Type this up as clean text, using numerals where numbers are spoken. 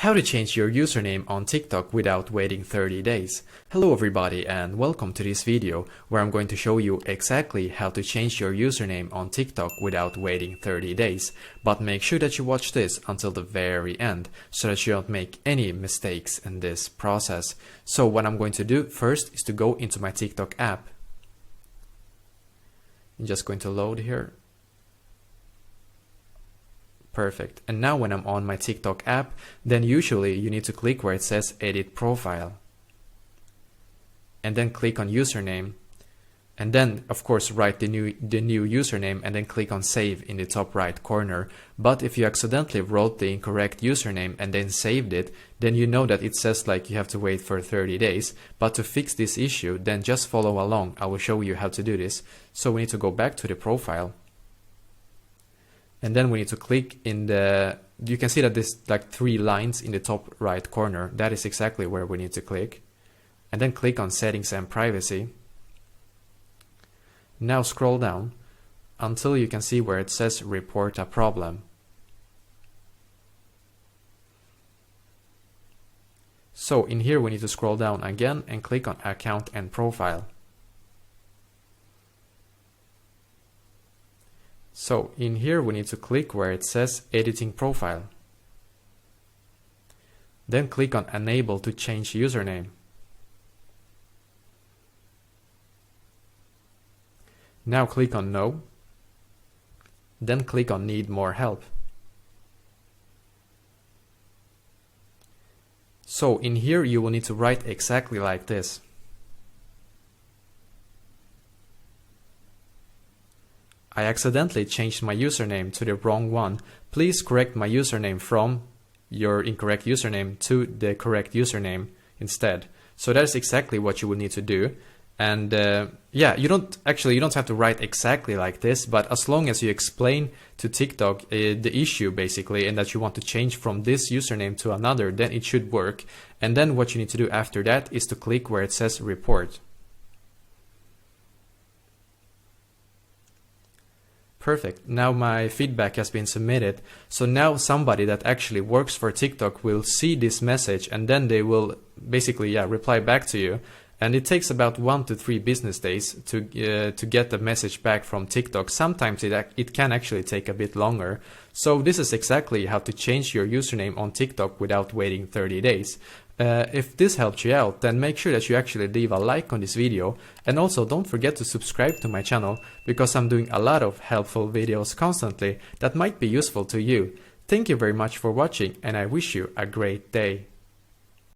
How to change your username on TikTok without waiting 30 days. Hello everybody and welcome to this video where I'm going to show you exactly how to change your username on TikTok without waiting 30 days. But make sure that you watch this until the very end so that you don't make any mistakes in this process. So what I'm going to do first is to go into my TikTok app. I'm just going to load here. Perfect. And now when I'm on my TikTok app, then usually you need to click where it says edit profile. And then click on username. And then of course write the new username and then click on save in the top right corner. But if you accidentally wrote the incorrect username and then saved it, then you know that it says like you have to wait for 30 days. But to fix this issue, then just follow along. I will show you how to do this. So we need to go back to the profile. And then we need to click in the, you can see that there's like 3 lines in the top right corner. That is exactly where we need to click. And then click on settings and privacy. Now scroll down until you can see where it says report a problem. So in here we need to scroll down again and click on account and profile. So in here we need to click where it says editing profile. Then click on enable to change username. Now click on no. Then click on need more help. So in here you will need to write exactly like this. I accidentally changed my username to the wrong one. Please correct my username from your incorrect username to the correct username instead. So that's exactly what you will need to do. And yeah, you don't have to write exactly like this, but as long as you explain to TikTok the issue basically and that you want to change from this username to another, then it should work. And then what you need to do after that is to click where it says report. Perfect. Now my feedback has been submitted. So now somebody that actually works for TikTok will see this message and then they will basically reply back to you. And it takes about 1 to 3 business days to get the message back from TikTok. Sometimes it can actually take a bit longer. So this is exactly how to change your username on TikTok without waiting 30 days. If this helped you out, then make sure that you actually leave a like on this video, and also don't forget to subscribe to my channel because I'm doing a lot of helpful videos constantly that might be useful to you. Thank you very much for watching and I wish you a great day.